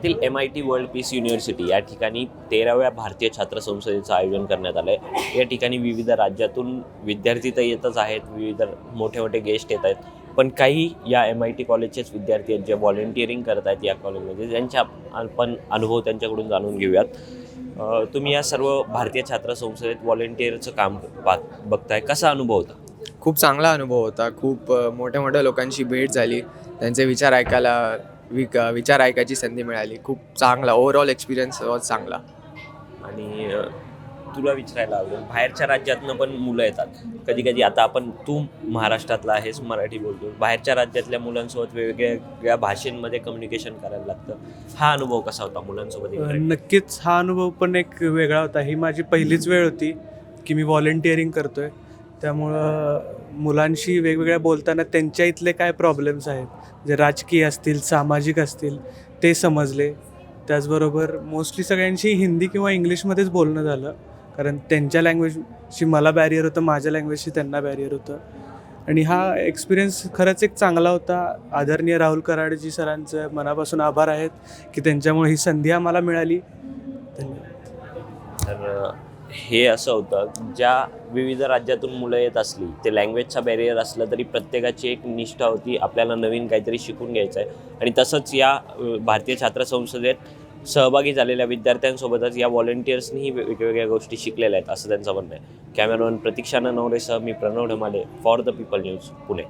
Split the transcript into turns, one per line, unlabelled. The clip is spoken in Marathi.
पुण्यातील MIT वर्ल्ड पीस युनिव्हर्सिटी या ठिकाणी 13व्या भारतीय छात्र संसदेचं आयोजन करण्यात आलं आहे. या ठिकाणी विविध राज्यातून विद्यार्थी तर येतच आहेत, विविध मोठे मोठे गेस्ट येत आहेत, पण काही या MIT कॉलेजचेच विद्यार्थी आहेत जे व्हॉलेंटिअरिंग करत आहेत या कॉलेजमध्ये. त्यांच्या आपण अनुभव त्यांच्याकडून जाणून घेऊयात. तुम्ही या सर्व भारतीय छात्र संसदेत व्हॉलेंटिअरचं काम बघताय, कसा अनुभव होता?
खूप चांगला अनुभव होता. खूप मोठ्या मोठ्या लोकांची भेट झाली, त्यांचे विचार ऐकायची संधी मिळाली. खूप चांगला ओव्हरऑल एक्सपिरियन्स चांगला.
आणि तुला विचारायला आवडेल, बाहेरच्या राज्यातनं पण मुलं येतात कधी कधी. आता तू महाराष्ट्रातला आहेस, मराठी बोलतो, बाहेरच्या राज्यातल्या मुलांसोबत वेगवेगळ्या भाषेंमध्ये कम्युनिकेशन करायला लागतं. हा अनुभव कसा होता मुलांसोबत?
नक्कीच हा अनुभव पण एक वेगळा होता. ही माझी पहिलीच वेळ होती की मी व्हॉलेंटिअरिंग करतोय, त्यामुळं मुलांशी वेगवेगळ्या बोलताना त्यांच्या इथले काय प्रॉब्लेम्स आहेत, जे राजकीय असतील, सामाजिक असतील, ते समजले. त्याचबरोबर मोस्टली सगळ्यांशी हिंदी किंवा इंग्लिशमध्येच बोलणं झालं, कारण त्यांच्या लँग्वेजशी मला बॅरियर होतं, माझ्या लँग्वेजशी त्यांना बॅरियर होतं. आणि हा एक्सपिरियन्स खरंच एक चांगला होता. आदरणीय राहुल कराडजी सरांचं मनापासून आभार आहेत की त्यांच्यामुळे ही संधी आम्हाला मिळाली. धन्यवाद.
तर हे असं होतं, ज्या विविध राज्यातून मुलं येत असली, ते लँग्वेजचा बॅरियर असलं तरी प्रत्येकाची एक निष्ठा होती, आपल्याला नवीन काहीतरी शिकून घ्यायचं आहे. आणि तसंच या भारतीय छात्र संसदेत सहभागी झालेल्या विद्यार्थ्यांसोबतच या व्हॉलेंटिअर्सनीही वेगवेगळ्या गोष्टी शिकलेल्या आहेत, असं त्यांचं म्हणणं आहे. कॅमेरामॅन प्रतीक्षा नवरेसह मी Pranav Dhamale, for the People News, Pune.